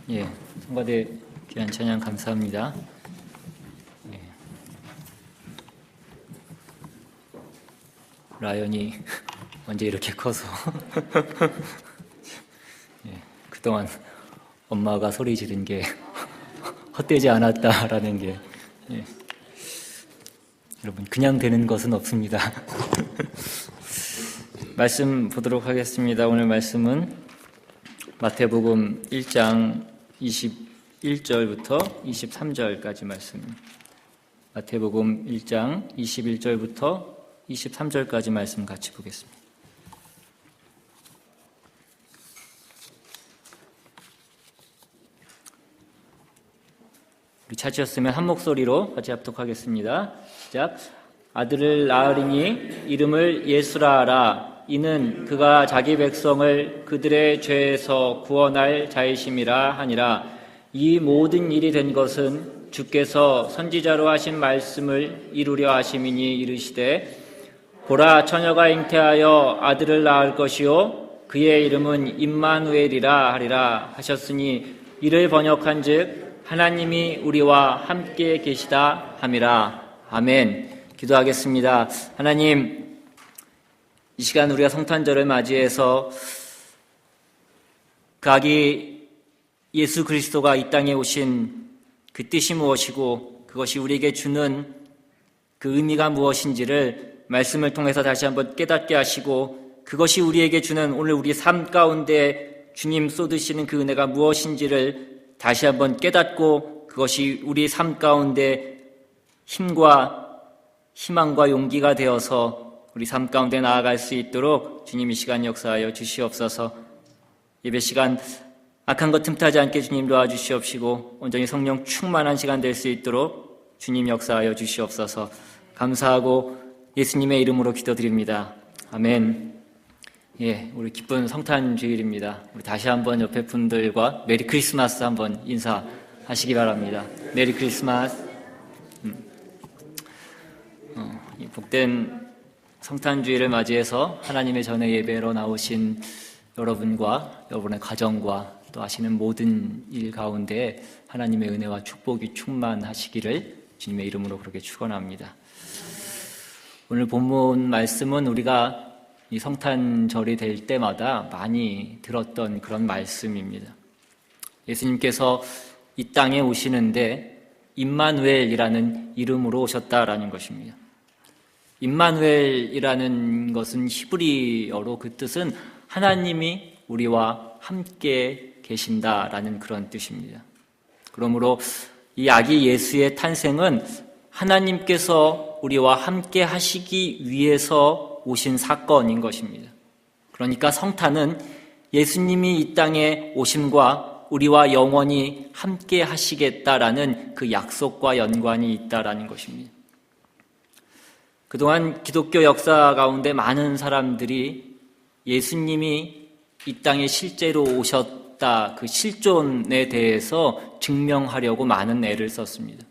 예, 성가대 귀한 찬양 감사합니다. 예. 라연이 언제 이렇게 커서 예, 그동안 엄마가 소리 지른 게 헛되지 않았다라는 게 예. 여러분 그냥 되는 것은 없습니다. 말씀 보도록 하겠습니다. 오늘 말씀은 마태복음 1장 21절부터 23절까지 말씀. 마태복음 1장 21절부터 23절까지 말씀 같이 보겠습니다. 우리 찾으셨으면 한 목소리로 같이 합독하겠습니다. 시작. 아들을 낳으리니 이름을 예수라 하라. 이는 그가 자기 백성을 그들의 죄에서 구원할 자이심이라 하니라. 이 모든 일이 된 것은 주께서 선지자로 하신 말씀을 이루려 하심이니 이르시되 보라 처녀가 잉태하여 아들을 낳을 것이요 그의 이름은 임마누엘이라 하리라 하셨으니 이를 번역한즉 하나님이 우리와 함께 계시다 함이라. 아멘. 기도하겠습니다. 하나님, 이 시간 우리가 성탄절을 맞이해서 그 아기 예수 그리스도가 이 땅에 오신 그 뜻이 무엇이고 그것이 우리에게 주는 그 의미가 무엇인지를 말씀을 통해서 다시 한번 깨닫게 하시고 그것이 우리에게 주는 오늘 우리 삶 가운데 주님 쏟으시는 그 은혜가 무엇인지를 다시 한번 깨닫고 그것이 우리 삶 가운데 힘과 희망과 용기가 되어서 우리 삶 가운데 나아갈 수 있도록 주님 이 시간 역사하여 주시옵소서. 예배 시간 악한 것 틈타지 않게 주님 도와주시옵시고 온전히 성령 충만한 시간 될 수 있도록 주님 역사하여 주시옵소서. 감사하고 예수님의 이름으로 기도드립니다. 아멘. 예, 우리 기쁜 성탄 주일입니다. 우리 다시 한번 옆에 분들과 메리 크리스마스 한번 인사하시기 바랍니다. 메리 크리스마스. 이 복된 성탄주의를 맞이해서 하나님의 전에 예배로 나오신 여러분과 여러분의 가정과 또 하시는 모든 일 가운데 하나님의 은혜와 축복이 충만하시기를 주님의 이름으로 그렇게 축원합니다. 오늘 본문 말씀은 우리가 이 성탄절이 될 때마다 많이 들었던 그런 말씀입니다. 예수님께서 이 땅에 오시는데 임마누엘이라는 이름으로 오셨다라는 것입니다. 임마누엘이라는 것은 히브리어로 그 뜻은 하나님이 우리와 함께 계신다라는 그런 뜻입니다. 그러므로 이 아기 예수의 탄생은 하나님께서 우리와 함께 하시기 위해서 오신 사건인 것입니다. 그러니까 성탄은 예수님이 이 땅에 오심과 우리와 영원히 함께 하시겠다라는 그 약속과 연관이 있다라는 것입니다. 그동안 기독교 역사 가운데 많은 사람들이 예수님이 이 땅에 실제로 오셨다, 그 실존에 대해서 증명하려고 많은 애를 썼습니다.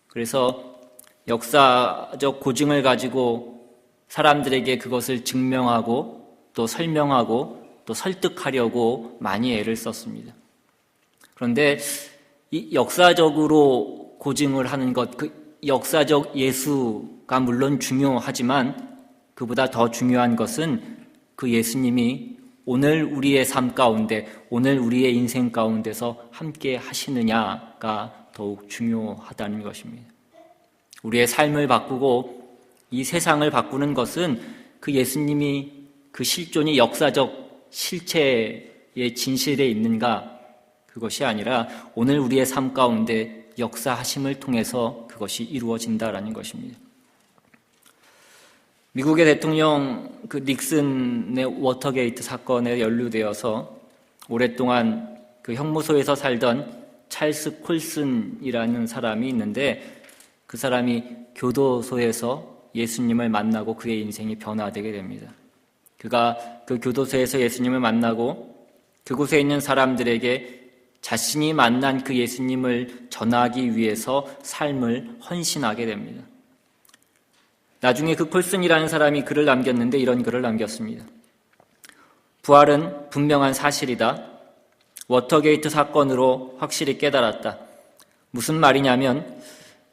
그래서 역사적 고증을 가지고 사람들에게 그것을 증명하고 또 설명하고 또 설득하려고 많이 애를 썼습니다. 그런데 이 역사적으로 고증을 하는 것, 그 역사적 예수가 물론 중요하지만 그보다 더 중요한 것은 그 예수님이 오늘 우리의 삶 가운데, 오늘 우리의 인생 가운데서 함께 하시느냐가 더욱 중요하다는 것입니다. 우리의 삶을 바꾸고 이 세상을 바꾸는 것은 그 예수님이 그 실존이 역사적 실체의 진실에 있는가 그것이 아니라 오늘 우리의 삶 가운데 역사하심을 통해서 그것이 이루어진다라는 것입니다. 미국의 대통령 그 닉슨의 워터게이트 사건에 연루되어서 오랫동안 그 형무소에서 살던 찰스 콜슨이라는 사람이 있는데 그 사람이 교도소에서 예수님을 만나고 그의 인생이 변화되게 됩니다. 그가 그 교도소에서 예수님을 만나고 그곳에 있는 사람들에게 자신이 만난 그 예수님을 전하기 위해서 삶을 헌신하게 됩니다. 나중에 그 콜슨이라는 사람이 글을 남겼는데 이런 글을 남겼습니다. 부활은 분명한 사실이다. 워터게이트 사건으로 확실히 깨달았다. 무슨 말이냐면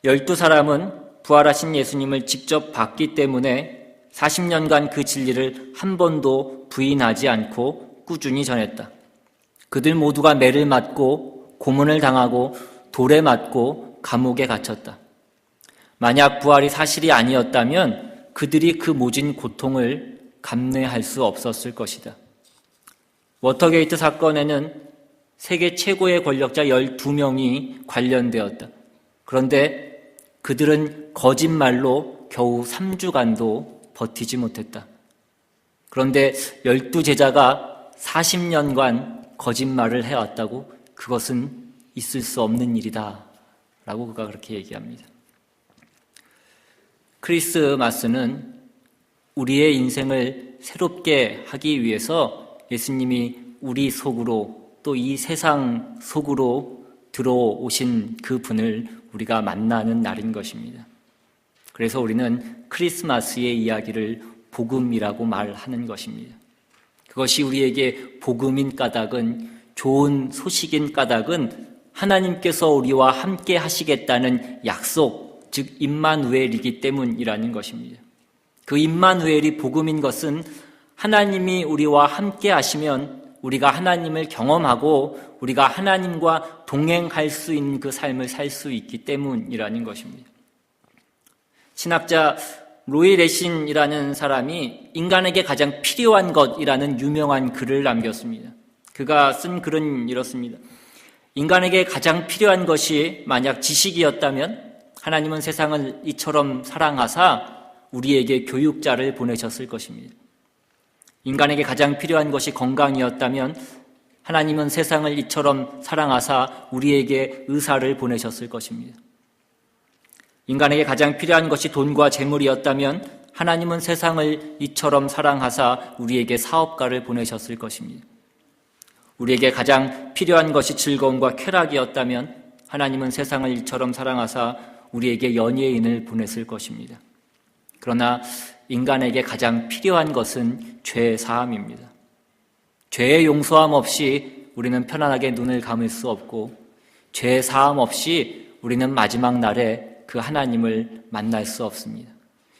12사람은 부활하신 예수님을 직접 봤기 때문에 40년간 그 진리를 한 번도 부인하지 않고 꾸준히 전했다. 그들 모두가 매를 맞고 고문을 당하고 돌에 맞고 감옥에 갇혔다. 만약 부활이 사실이 아니었다면 그들이 그 모진 고통을 감내할 수 없었을 것이다. 워터게이트 사건에는 세계 최고의 권력자 12명이 관련되었다. 그런데 그들은 거짓말로 겨우 3주간도 버티지 못했다. 그런데 12제자가 40년간 거짓말을 해왔다고? 그것은 있을 수 없는 일이다 라고 그가 그렇게 얘기합니다. 크리스마스는 우리의 인생을 새롭게 하기 위해서 예수님이 우리 속으로 또 이 세상 속으로 들어오신 그 분을 우리가 만나는 날인 것입니다. 그래서 우리는 크리스마스의 이야기를 복음이라고 말하는 것입니다. 그것이 우리에게 복음인 까닭은, 좋은 소식인 까닭은 하나님께서 우리와 함께 하시겠다는 약속, 즉 임마누엘이기 때문이라는 것입니다. 그 임마누엘이 복음인 것은 하나님이 우리와 함께 하시면 우리가 하나님을 경험하고 우리가 하나님과 동행할 수 있는 그 삶을 살 수 있기 때문이라는 것입니다. 신학자 로이 레신이라는 사람이 인간에게 가장 필요한 것이라는 유명한 글을 남겼습니다. 그가 쓴 글은 이렇습니다. 인간에게 가장 필요한 것이 만약 지식이었다면 하나님은 세상을 이처럼 사랑하사 우리에게 교육자를 보내셨을 것입니다. 인간에게 가장 필요한 것이 건강이었다면 하나님은 세상을 이처럼 사랑하사 우리에게 의사를 보내셨을 것입니다. 인간에게 가장 필요한 것이 돈과 재물이었다면 하나님은 세상을 이처럼 사랑하사 우리에게 사업가를 보내셨을 것입니다. 우리에게 가장 필요한 것이 즐거움과 쾌락이었다면 하나님은 세상을 이처럼 사랑하사 우리에게 연예인을 보냈을 것입니다. 그러나 인간에게 가장 필요한 것은 죄 사함입니다. 죄의 용서함 없이 우리는 편안하게 눈을 감을 수 없고 죄 사함 없이 우리는 마지막 날에 그 하나님을 만날 수 없습니다.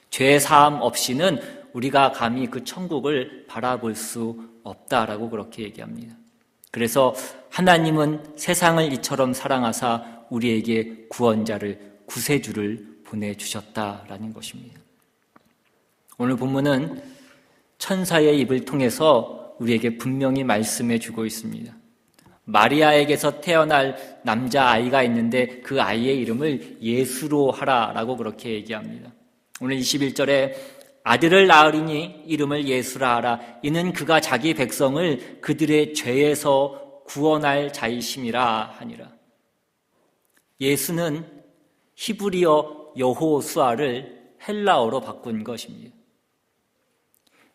죄 사함 없이는 우리가 감히 그 천국을 바라볼 수 없다라고 그렇게 얘기합니다. 그래서 하나님은 세상을 이처럼 사랑하사 우리에게 구원자를, 구세주를 보내주셨다라는 것입니다. 오늘 본문은 천사의 입을 통해서 우리에게 분명히 말씀해 주고 있습니다. 마리아에게서 태어날 남자아이가 있는데 그 아이의 이름을 예수로 하라라고 그렇게 얘기합니다. 오늘 21절에 아들을 낳으리니 이름을 예수라 하라. 이는 그가 자기 백성을 그들의 죄에서 구원할 자이심이라 하니라. 예수는 히브리어 여호수아를 헬라어로 바꾼 것입니다.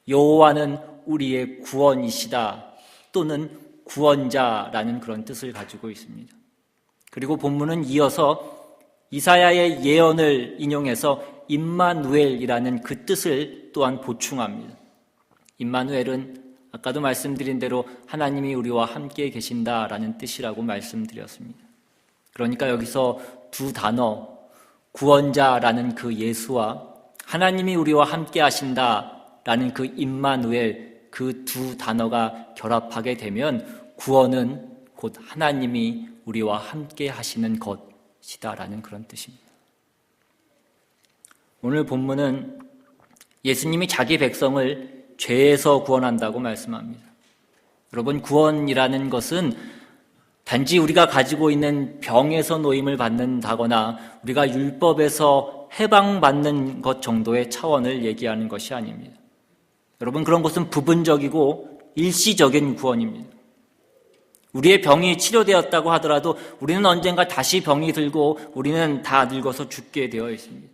여호와는 우리의 구원이시다 또는 구원자라는 그런 뜻을 가지고 있습니다. 그리고 본문은 이어서 이사야의 예언을 인용해서 임마누엘이라는 그 뜻을 또한 보충합니다. 임마누엘은 아까도 말씀드린 대로 하나님이 우리와 함께 계신다라는 뜻이라고 말씀드렸습니다. 그러니까 여기서 두 단어, 구원자라는 그 예수와 하나님이 우리와 함께 하신다라는 그 임마누엘, 그 두 단어가 결합하게 되면 구원은 곧 하나님이 우리와 함께 하시는 것이다라는 그런 뜻입니다. 오늘 본문은 예수님이 자기 백성을 죄에서 구원한다고 말씀합니다. 여러분, 구원이라는 것은 단지 우리가 가지고 있는 병에서 노임을 받는다거나 우리가 율법에서 해방받는 것 정도의 차원을 얘기하는 것이 아닙니다. 여러분, 그런 것은 부분적이고 일시적인 구원입니다. 우리의 병이 치료되었다고 하더라도 우리는 언젠가 다시 병이 들고 우리는 다 늙어서 죽게 되어 있습니다.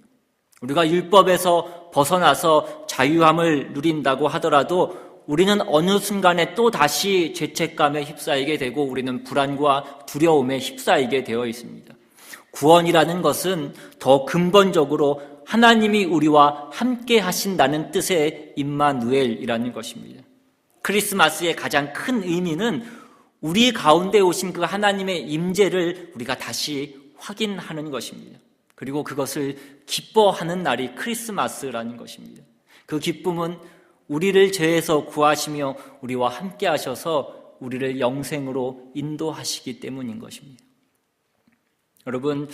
우리가 율법에서 벗어나서 자유함을 누린다고 하더라도 우리는 어느 순간에 또 다시 죄책감에 휩싸이게 되고 우리는 불안과 두려움에 휩싸이게 되어 있습니다. 구원이라는 것은 더 근본적으로 하나님이 우리와 함께 하신다는 뜻의 임마누엘이라는 것입니다. 크리스마스의 가장 큰 의미는 우리 가운데 오신 그 하나님의 임재를 우리가 다시 확인하는 것입니다. 그리고 그것을 기뻐하는 날이 크리스마스라는 것입니다. 그 기쁨은 우리를 죄에서 구하시며 우리와 함께 하셔서 우리를 영생으로 인도하시기 때문인 것입니다. 여러분,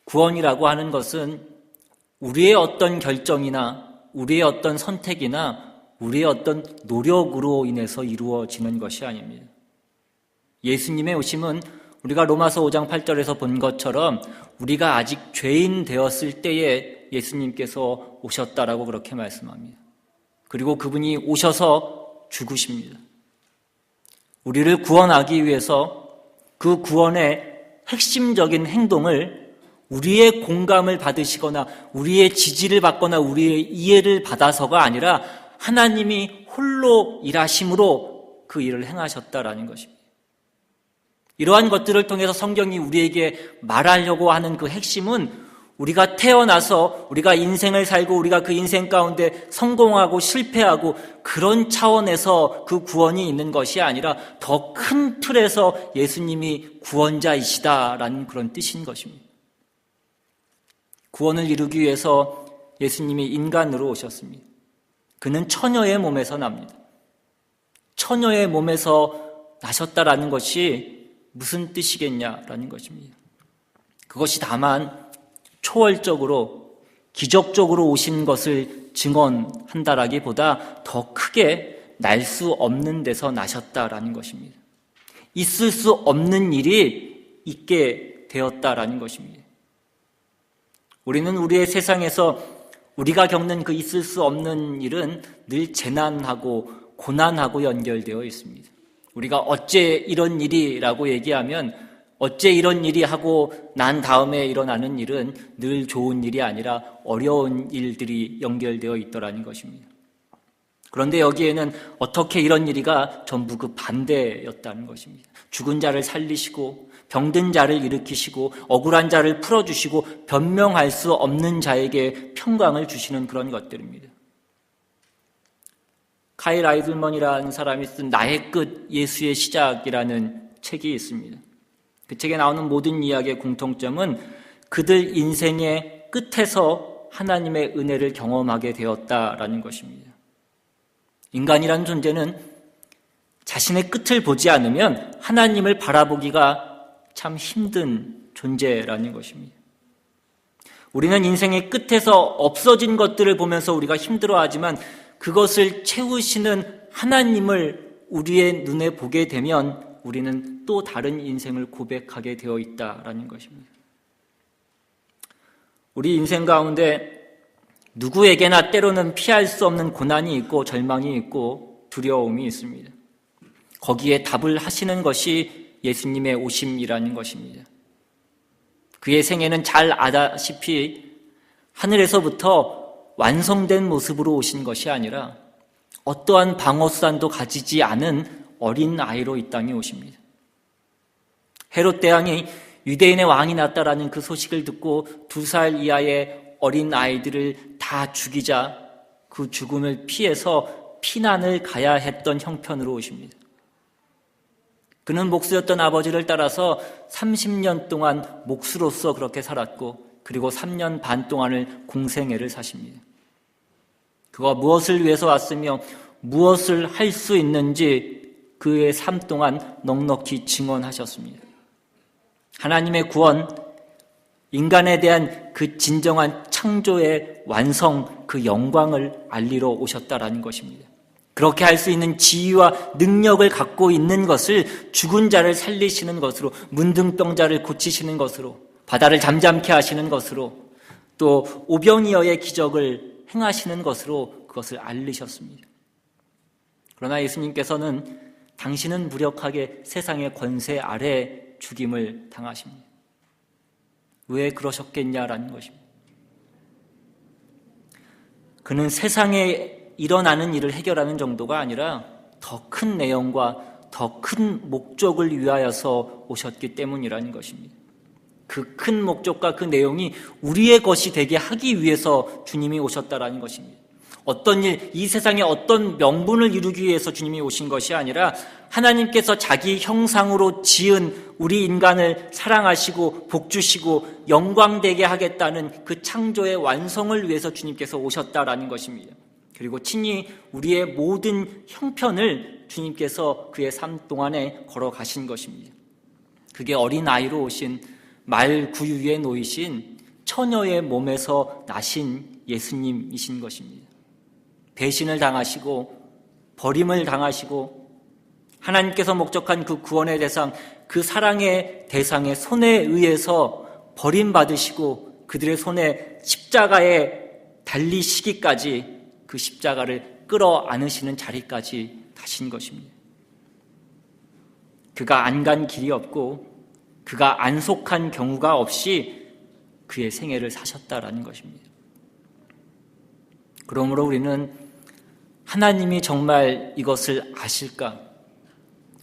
구원이라고 하는 것은 우리의 어떤 결정이나 우리의 어떤 선택이나 우리의 어떤 노력으로 인해서 이루어지는 것이 아닙니다. 예수님의 오심은 우리가 로마서 5장 8절에서 본 것처럼 우리가 아직 죄인 되었을 때에 예수님께서 오셨다라고 그렇게 말씀합니다. 그리고 그분이 오셔서 죽으십니다. 우리를 구원하기 위해서 그 구원의 핵심적인 행동을 우리의 공감을 받으시거나 우리의 지지를 받거나 우리의 이해를 받아서가 아니라 하나님이 홀로 일하심으로 그 일을 행하셨다라는 것입니다. 이러한 것들을 통해서 성경이 우리에게 말하려고 하는 그 핵심은 우리가 태어나서 우리가 인생을 살고 우리가 그 인생 가운데 성공하고 실패하고 그런 차원에서 그 구원이 있는 것이 아니라 더 큰 틀에서 예수님이 구원자이시다라는 그런 뜻인 것입니다. 구원을 이루기 위해서 예수님이 인간으로 오셨습니다. 그는 처녀의 몸에서 납니다. 처녀의 몸에서 나셨다라는 것이 무슨 뜻이겠냐라는 것입니다. 그것이 다만 초월적으로 기적적으로 오신 것을 증언한다라기보다 더 크게 날 수 없는 데서 나셨다라는 것입니다. 있을 수 없는 일이 있게 되었다라는 것입니다. 우리는 우리의 세상에서 우리가 겪는 그 있을 수 없는 일은 늘 재난하고 고난하고 연결되어 있습니다. 우리가 어째 이런 일이라고 얘기하면 어째 이런 일이 하고 난 다음에 일어나는 일은 늘 좋은 일이 아니라 어려운 일들이 연결되어 있더라는 것입니다. 그런데 여기에는 어떻게 이런 일이가 전부 그 반대였다는 것입니다. 죽은 자를 살리시고 병든 자를 일으키시고 억울한 자를 풀어주시고 변명할 수 없는 자에게 평강을 주시는 그런 것들입니다. 카일 아이들먼이라는 사람이 쓴 나의 끝 예수의 시작이라는 책이 있습니다. 그 책에 나오는 모든 이야기의 공통점은 그들 인생의 끝에서 하나님의 은혜를 경험하게 되었다라는 것입니다. 인간이라는 존재는 자신의 끝을 보지 않으면 하나님을 바라보기가 참 힘든 존재라는 것입니다. 우리는 인생의 끝에서 없어진 것들을 보면서 우리가 힘들어하지만 그것을 채우시는 하나님을 우리의 눈에 보게 되면 우리는 또 다른 인생을 고백하게 되어 있다라는 것입니다. 우리 인생 가운데 누구에게나 때로는 피할 수 없는 고난이 있고 절망이 있고 두려움이 있습니다. 거기에 답을 하시는 것이 예수님의 오심이라는 것입니다. 그의 생애는 잘 아다시피 하늘에서부터 완성된 모습으로 오신 것이 아니라 어떠한 방어수단도 가지지 않은 어린 아이로 이 땅에 오십니다. 헤롯 대왕이 유대인의 왕이 났다라는 그 소식을 듣고 2살 이하의 어린 아이들을 다 죽이자 그 죽음을 피해서 피난을 가야 했던 형편으로 오십니다. 그는 목수였던 아버지를 따라서 30년 동안 목수로서 그렇게 살았고 그리고 3년 반 동안을 공생애를 사십니다. 그가 무엇을 위해서 왔으며 무엇을 할 수 있는지 그의 삶 동안 넉넉히 증언하셨습니다. 하나님의 구원, 인간에 대한 그 진정한 창조의 완성, 그 영광을 알리러 오셨다라는 것입니다. 그렇게 할 수 있는 지위와 능력을 갖고 있는 것을 죽은 자를 살리시는 것으로, 문둥병자를 고치시는 것으로, 바다를 잠잠케 하시는 것으로, 또 오병이어의 기적을 행하시는 것으로 그것을 알리셨습니다. 그러나 예수님께서는 당신은 무력하게 세상의 권세 아래 죽임을 당하십니다. 왜 그러셨겠냐라는 것입니다. 그는 세상에 일어나는 일을 해결하는 정도가 아니라 더 큰 내용과 더 큰 목적을 위하여서 오셨기 때문이라는 것입니다. 그 큰 목적과 그 내용이 우리의 것이 되게 하기 위해서 주님이 오셨다라는 것입니다. 어떤 일, 이 세상에 어떤 명분을 이루기 위해서 주님이 오신 것이 아니라 하나님께서 자기 형상으로 지은 우리 인간을 사랑하시고 복주시고 영광되게 하겠다는 그 창조의 완성을 위해서 주님께서 오셨다라는 것입니다. 그리고 친히 우리의 모든 형편을 주님께서 그의 삶 동안에 걸어가신 것입니다. 그게 어린아이로 오신 말 구유에 놓이신 처녀의 몸에서 나신 예수님이신 것입니다. 배신을 당하시고 버림을 당하시고 하나님께서 목적한 그 구원의 대상, 그 사랑의 대상의 손에 의해서 버림받으시고 그들의 손에 십자가에 달리시기까지 그 십자가를 끌어안으시는 자리까지 가신 것입니다. 그가 안 간 길이 없고 그가 안 속한 경우가 없이 그의 생애를 사셨다라는 것입니다. 그러므로 우리는 하나님이 정말 이것을 아실까?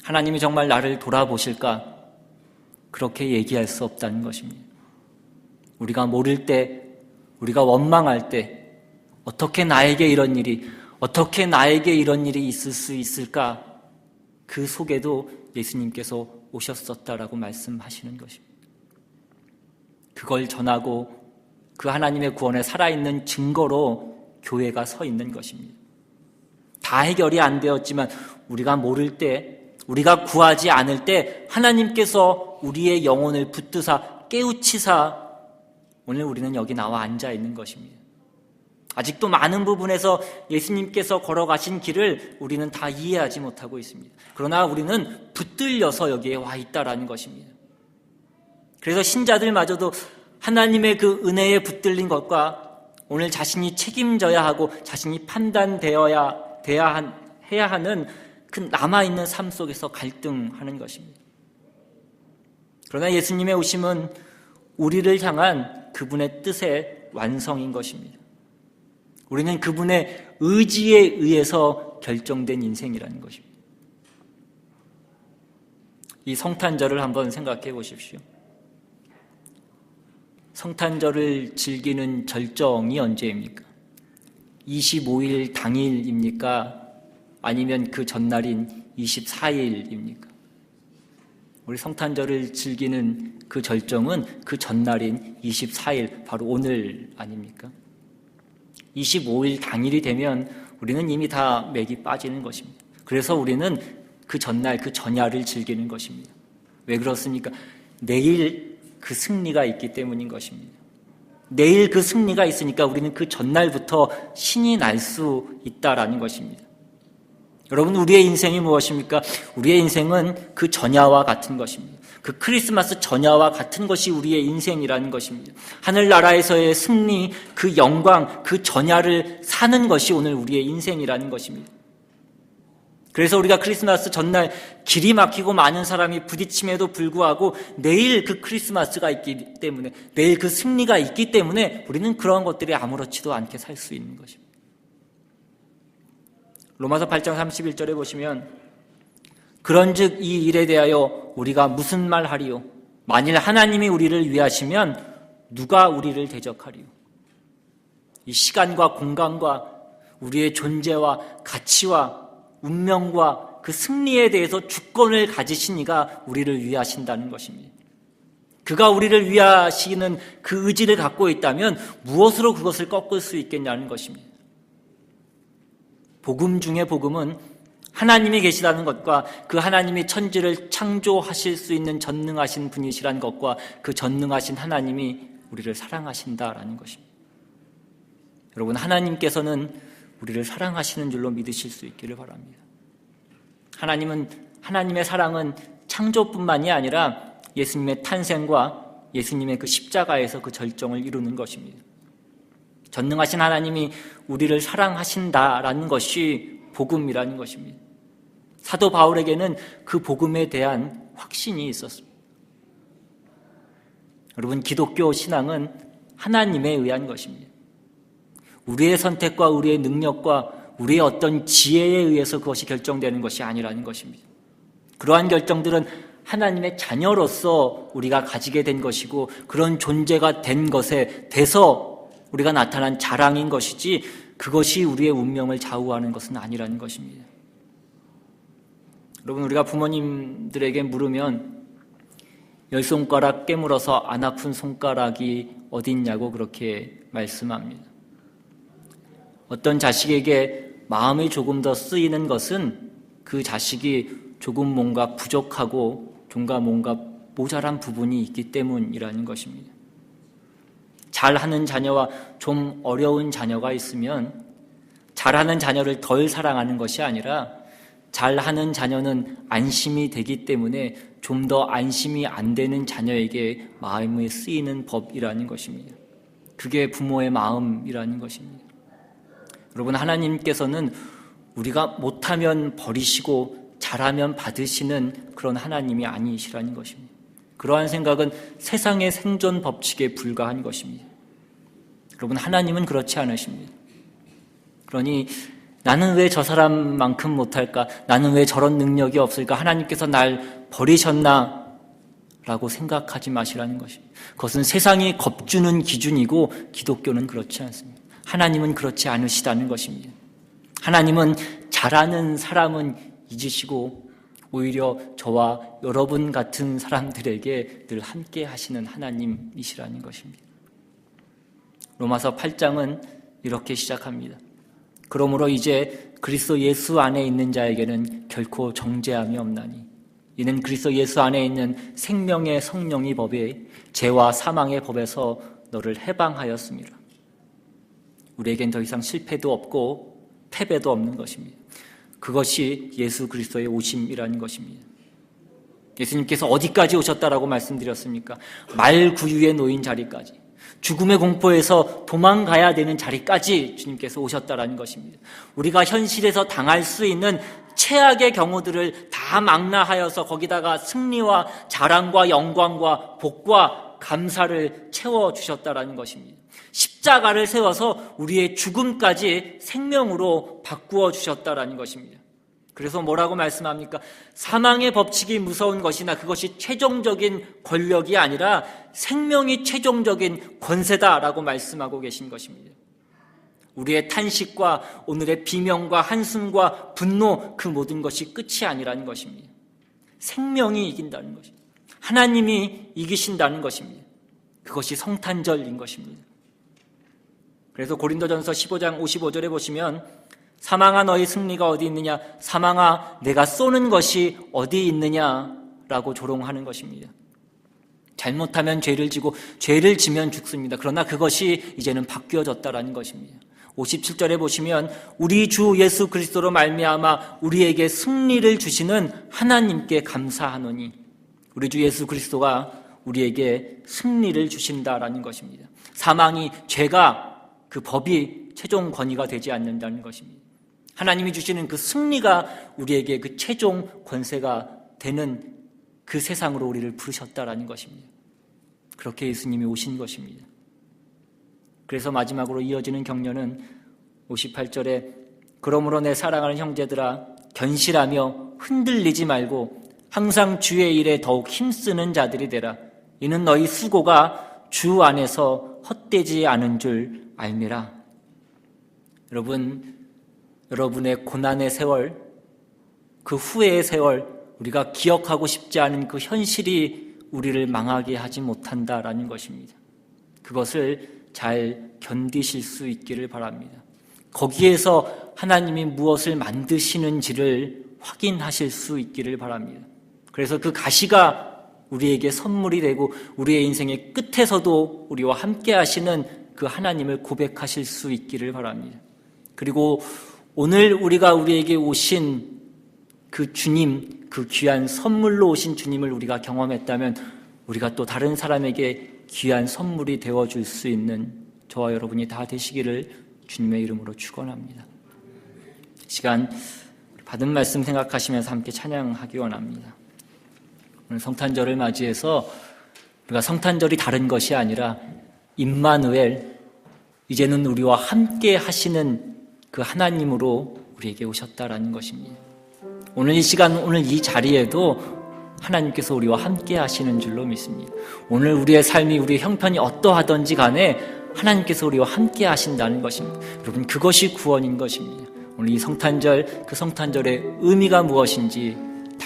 하나님이 정말 나를 돌아보실까? 그렇게 얘기할 수 없다는 것입니다. 우리가 모를 때, 우리가 원망할 때 어떻게 나에게 이런 일이 있을 수 있을까? 그 속에도 예수님께서 오셨었다라고 말씀하시는 것입니다. 그걸 전하고 그 하나님의 구원에 살아있는 증거로 교회가 서 있는 것입니다. 다 해결이 안 되었지만 우리가 모를 때, 우리가 구하지 않을 때 하나님께서 우리의 영혼을 붙드사 깨우치사 오늘 우리는 여기 나와 앉아 있는 것입니다. 아직도 많은 부분에서 예수님께서 걸어가신 길을 우리는 다 이해하지 못하고 있습니다. 그러나 우리는 붙들려서 여기에 와 있다라는 것입니다. 그래서 신자들마저도 하나님의 그 은혜에 붙들린 것과 오늘 자신이 책임져야 하고 자신이 해야 하는 그 남아있는 삶 속에서 갈등하는 것입니다. 그러나 예수님의 오심은 우리를 향한 그분의 뜻의 완성인 것입니다. 우리는 그분의 의지에 의해서 결정된 인생이라는 것입니다. 이 성탄절을 한번 생각해 보십시오. 성탄절을 즐기는 절정이 언제입니까? 25일 당일입니까? 아니면 그 전날인 24일입니까? 우리 성탄절을 즐기는 그 절정은 그 전날인 24일, 바로 오늘 아닙니까? 25일 당일이 되면 우리는 이미 다 맥이 빠지는 것입니다. 그래서 우리는 그 전날, 그 전야를 즐기는 것입니다. 왜 그렇습니까? 내일 그 승리가 있기 때문인 것입니다. 내일 그 승리가 있으니까 우리는 그 전날부터 신이 날 수 있다라는 것입니다. 여러분, 우리의 인생이 무엇입니까? 우리의 인생은 그 전야와 같은 것입니다. 그 크리스마스 전야와 같은 것이 우리의 인생이라는 것입니다. 하늘나라에서의 승리, 그 영광, 그 전야를 사는 것이 오늘 우리의 인생이라는 것입니다. 그래서 우리가 크리스마스 전날 길이 막히고 많은 사람이 부딪힘에도 불구하고 내일 그 크리스마스가 있기 때문에, 내일 그 승리가 있기 때문에 우리는 그러한 것들이 아무렇지도 않게 살 수 있는 것입니다. 로마서 8장 31절에 보시면 그런즉 이 일에 대하여 우리가 무슨 말 하리요? 만일 하나님이 우리를 위하시면 누가 우리를 대적하리요? 이 시간과 공간과 우리의 존재와 가치와 운명과 그 승리에 대해서 주권을 가지신 이가 우리를 위하신다는 것입니다. 그가 우리를 위하시는 그 의지를 갖고 있다면 무엇으로 그것을 꺾을 수 있겠냐는 것입니다. 복음 중에 복음은 하나님이 계시다는 것과 그 하나님이 천지를 창조하실 수 있는 전능하신 분이시라는 것과 그 전능하신 하나님이 우리를 사랑하신다라는 것입니다. 여러분, 하나님께서는 우리를 사랑하시는 줄로 믿으실 수 있기를 바랍니다. 하나님의 사랑은 창조뿐만이 아니라 예수님의 탄생과 예수님의 그 십자가에서 그 절정을 이루는 것입니다. 전능하신 하나님이 우리를 사랑하신다라는 것이 복음이라는 것입니다. 사도 바울에게는 그 복음에 대한 확신이 있었습니다. 여러분, 기독교 신앙은 하나님에 의한 것입니다. 우리의 선택과 우리의 능력과 우리의 어떤 지혜에 의해서 그것이 결정되는 것이 아니라는 것입니다. 그러한 결정들은 하나님의 자녀로서 우리가 가지게 된 것이고 그런 존재가 된 것에 대해서 우리가 나타난 자랑인 것이지 그것이 우리의 운명을 좌우하는 것은 아니라는 것입니다. 여러분, 우리가 부모님들에게 물으면 10손가락 깨물어서 안 아픈 손가락이 어딨냐고 그렇게 말씀합니다. 어떤 자식에게 마음이 조금 더 쓰이는 것은 그 자식이 조금 뭔가 부족하고 뭔가 모자란 부분이 있기 때문이라는 것입니다. 잘하는 자녀와 좀 어려운 자녀가 있으면 잘하는 자녀를 덜 사랑하는 것이 아니라 잘하는 자녀는 안심이 되기 때문에 좀 더 안심이 안 되는 자녀에게 마음이 쓰이는 법이라는 것입니다. 그게 부모의 마음이라는 것입니다. 여러분, 하나님께서는 우리가 못하면 버리시고 잘하면 받으시는 그런 하나님이 아니시라는 것입니다. 그러한 생각은 세상의 생존 법칙에 불과한 것입니다. 여러분, 하나님은 그렇지 않으십니다. 그러니 나는 왜 저 사람만큼 못할까? 나는 왜 저런 능력이 없을까? 하나님께서 날 버리셨나? 라고 생각하지 마시라는 것입니다. 그것은 세상이 겁주는 기준이고 기독교는 그렇지 않습니다. 하나님은 그렇지 않으시다는 것입니다. 하나님은 잘하는 사람은 잊으시고 오히려 저와 여러분 같은 사람들에게 늘 함께 하시는 하나님이시라는 것입니다. 로마서 8장은 이렇게 시작합니다. 그러므로 이제 그리스도 예수 안에 있는 자에게는 결코 정죄함이 없나니 이는 그리스도 예수 안에 있는 생명의 성령의 법에 죄와 사망의 법에서 너를 해방하였습니다. 우리에겐 더 이상 실패도 없고 패배도 없는 것입니다. 그것이 예수 그리스도의 오심이라는 것입니다. 예수님께서 어디까지 오셨다라고 말씀드렸습니까? 말구유에 놓인 자리까지, 죽음의 공포에서 도망가야 되는 자리까지 주님께서 오셨다라는 것입니다. 우리가 현실에서 당할 수 있는 최악의 경우들을 다 망라하여서 거기다가 승리와 자랑과 영광과 복과 감사를 채워주셨다라는 것입니다. 십자가를 세워서 우리의 죽음까지 생명으로 바꾸어 주셨다라는 것입니다. 그래서 뭐라고 말씀합니까? 사망의 법칙이 무서운 것이나 그것이 최종적인 권력이 아니라 생명이 최종적인 권세다라고 말씀하고 계신 것입니다. 우리의 탄식과 오늘의 비명과 한숨과 분노, 그 모든 것이 끝이 아니라는 것입니다. 생명이 이긴다는 것입니다. 하나님이 이기신다는 것입니다. 그것이 성탄절인 것입니다. 그래서 고린도전서 15장 55절에 보시면 사망아 너의 승리가 어디 있느냐, 사망아 내가 쏘는 것이 어디 있느냐라고 조롱하는 것입니다. 잘못하면 죄를 지고 죄를 지면 죽습니다. 그러나 그것이 이제는 바뀌어졌다라는 것입니다. 57절에 보시면 우리 주 예수 그리스도로 말미암아 우리에게 승리를 주시는 하나님께 감사하노니, 우리 주 예수 그리스도가 우리에게 승리를 주신다라는 것입니다. 사망이, 죄가, 그 법이 최종 권위가 되지 않는다는 것입니다. 하나님이 주시는 그 승리가 우리에게 그 최종 권세가 되는 그 세상으로 우리를 부르셨다라는 것입니다. 그렇게 예수님이 오신 것입니다. 그래서 마지막으로 이어지는 격려는 58절에 그러므로 내 사랑하는 형제들아 견실하며 흔들리지 말고 항상 주의 일에 더욱 힘쓰는 자들이 되라. 이는 너희 수고가 주 안에서 헛되지 않은 줄 알미라. 여러분의 고난의 세월, 그 후회의 세월, 우리가 기억하고 싶지 않은 그 현실이 우리를 망하게 하지 못한다라는 것입니다. 그것을 잘 견디실 수 있기를 바랍니다. 거기에서 하나님이 무엇을 만드시는지를 확인하실 수 있기를 바랍니다. 그래서 그 가시가 우리에게 선물이 되고 우리의 인생의 끝에서도 우리와 함께 하시는 그 하나님을 고백하실 수 있기를 바랍니다. 그리고 오늘 우리가 우리에게 오신 그 주님, 그 귀한 선물로 오신 주님을 우리가 경험했다면 우리가 또 다른 사람에게 귀한 선물이 되어줄 수 있는 저와 여러분이 다 되시기를 주님의 이름으로 축원합니다. 시간 받은 말씀 생각하시면서 함께 찬양하기 원합니다. 오늘 성탄절을 맞이해서 우리가 성탄절이 다른 것이 아니라 임마누엘, 이제는 우리와 함께 하시는 그 하나님으로 우리에게 오셨다라는 것입니다. 오늘 이 시간, 오늘 이 자리에도 하나님께서 우리와 함께 하시는 줄로 믿습니다. 오늘 우리의 삶이, 우리의 형편이 어떠하든지 간에 하나님께서 우리와 함께 하신다는 것입니다. 여러분, 그것이 구원인 것입니다. 오늘 이 성탄절, 그 성탄절의 의미가 무엇인지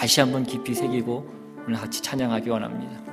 다시 한번 깊이 새기고 오늘 같이 찬양하기 원합니다.